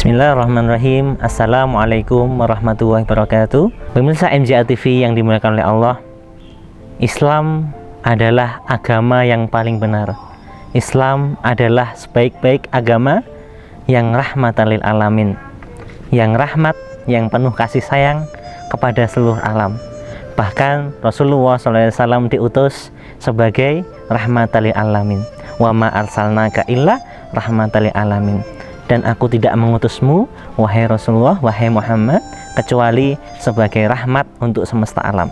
Bismillahirrahmanirrahim. Assalamualaikum warahmatullahi wabarakatuh. Pemirsa MJA TV yang dimuliakan oleh Allah, Islam adalah agama yang paling benar. Islam adalah sebaik-baik agama yang rahmatan lil alamin, yang rahmat, yang penuh kasih sayang kepada seluruh alam. Bahkan Rasulullah SAW diutus sebagai rahmatan lil alamin. Wa ma arsalnaka illa rahmatan lil alamin. Dan aku tidak mengutusmu, wahai Rasulullah, wahai Muhammad, kecuali sebagai rahmat untuk semesta alam.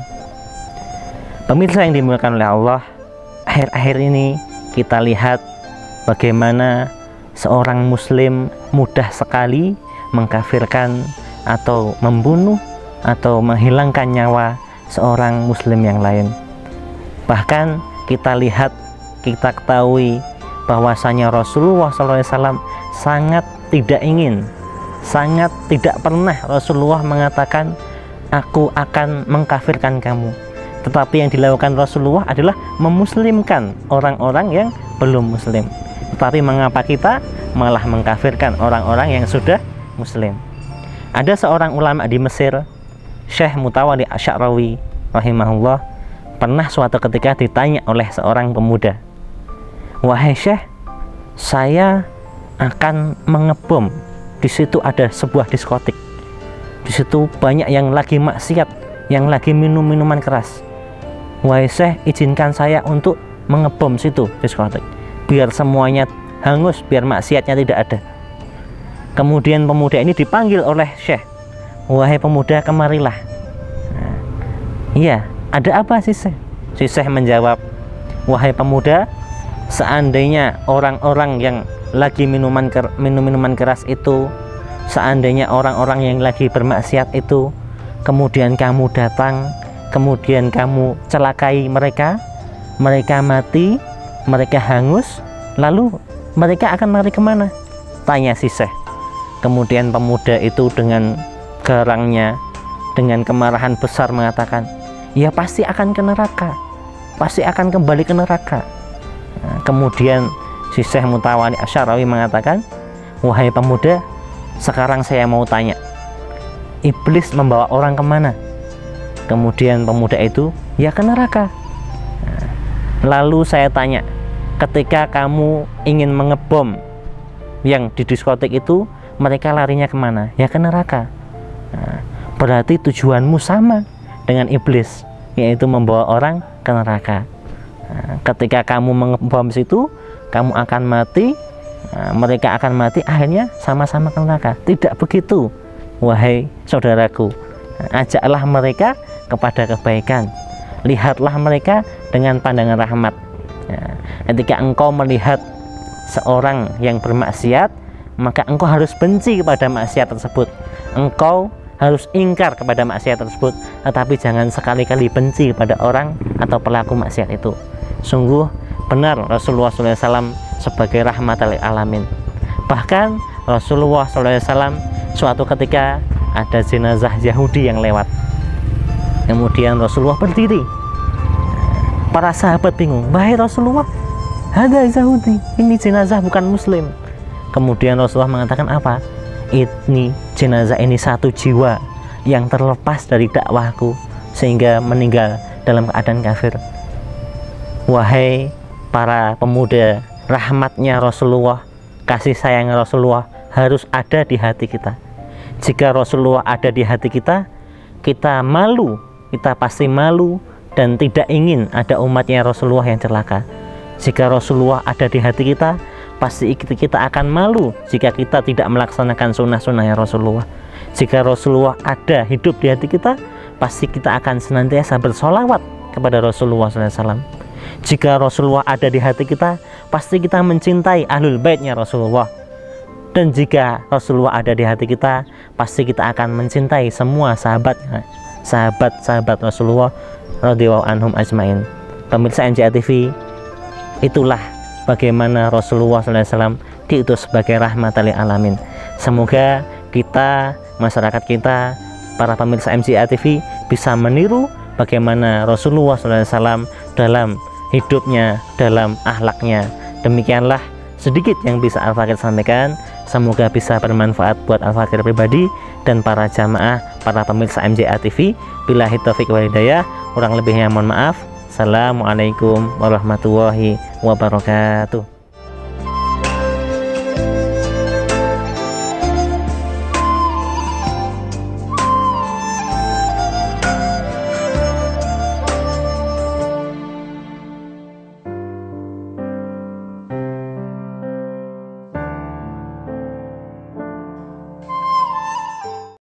Pemirsa yang dimuliakan oleh Allah, akhir-akhir ini kita lihat bagaimana seorang muslim mudah sekali mengkafirkan atau membunuh atau menghilangkan nyawa seorang muslim yang lain. Bahkan kita lihat, kita ketahui bahwasanya Rasulullah SAW sangat tidak ingin, sangat tidak pernah Rasulullah mengatakan aku akan mengkafirkan kamu. Tetapi yang dilakukan Rasulullah adalah memuslimkan orang-orang yang belum muslim. Tetapi mengapa kita malah mengkafirkan orang-orang yang sudah muslim? Ada seorang ulama di Mesir, Syekh Mutawalli Asy'arawi rahimahullah, pernah suatu ketika ditanya oleh seorang pemuda, "Wahai Syekh, saya akan mengebom. Di situ ada sebuah diskotik. Di situ banyak yang lagi maksiat, yang lagi minum minuman keras. Wahai Syekh, izinkan saya untuk mengebom situ diskotik, biar semuanya hangus, biar maksiatnya tidak ada." Kemudian pemuda ini dipanggil oleh Syekh. "Wahai pemuda, kemarilah." "Iya, ada apa sih Syekh?" Si Syekh menjawab, "Wahai pemuda, seandainya orang-orang yang lagi minum minuman keras itu, seandainya orang-orang yang lagi bermaksiat itu, kemudian kamu datang, kemudian kamu celakai mereka, mereka mati, mereka hangus, lalu mereka akan lari kemana?" tanya si Syekh. Kemudian pemuda itu dengan garangnya, dengan kemarahan besar mengatakan, "Ya pasti akan ke neraka, pasti akan kembali ke neraka." Kemudian si Syekh Mutawalli Asy'arawi mengatakan, "Wahai pemuda, sekarang saya mau tanya, iblis membawa orang kemana?" Kemudian pemuda itu, "Ya ke neraka." "Lalu saya tanya, ketika kamu ingin mengebom yang di diskotik itu, mereka larinya kemana?" "Ya ke neraka." "Berarti tujuanmu sama dengan iblis, yaitu membawa orang ke neraka. Ketika kamu mengebom situ, kamu akan mati, mereka akan mati, akhirnya sama-sama ke neraka." Tidak begitu, wahai saudaraku. Ajaklah mereka kepada kebaikan, lihatlah mereka dengan pandangan rahmat. Ketika engkau melihat seorang yang bermaksiat, maka engkau harus benci kepada maksiat tersebut, engkau harus ingkar kepada maksiat tersebut, tetapi jangan sekali-kali benci kepada orang atau pelaku maksiat itu. Sungguh benar Rasulullah SAW sebagai rahmatan lil alamin. Bahkan Rasulullah SAW suatu ketika ada jenazah Yahudi yang lewat. Kemudian Rasulullah berdiri. Para sahabat bingung, "Wahai Rasulullah, ada Yahudi, ini jenazah bukan muslim." Kemudian Rasulullah mengatakan apa? "Ini jenazah ini satu jiwa yang terlepas dari dakwahku sehingga meninggal dalam keadaan kafir." Wahai para pemuda, rahmatnya Rasulullah, kasih sayang Rasulullah harus ada di hati kita. Jika Rasulullah ada di hati kita, kita malu, kita pasti malu dan tidak ingin ada umatnya Rasulullah yang celaka. Jika Rasulullah ada di hati kita, pasti kita akan malu jika kita tidak melaksanakan sunnah-sunnahnya Rasulullah. Jika Rasulullah ada hidup di hati kita, pasti kita akan senantiasa bersolawat kepada Rasulullah SAW. Jika Rasulullah ada di hati kita, pasti kita mencintai ahlul baitnya Rasulullah. Dan jika Rasulullah ada di hati kita, pasti kita akan mencintai semua sahabat-sahabat Rasulullah radhiyallahu anhum ajmain. Pemirsa MJA TV, itulah bagaimana Rasulullah SAW diutus sebagai rahmatan lil alamin. Semoga kita, masyarakat kita, para pemirsa MJA TV bisa meniru bagaimana Rasulullah SAW dalam hidupnya, dalam akhlaknya. Demikianlah sedikit yang bisa Al-Fakir sampaikan. Semoga bisa bermanfaat buat Al-Fakir pribadi dan para jamaah, para pemirsa MJA TV. Billahi taufiq wal hidayah, kurang lebihnya mohon maaf. Assalamualaikum warahmatullahi wabarakatuh.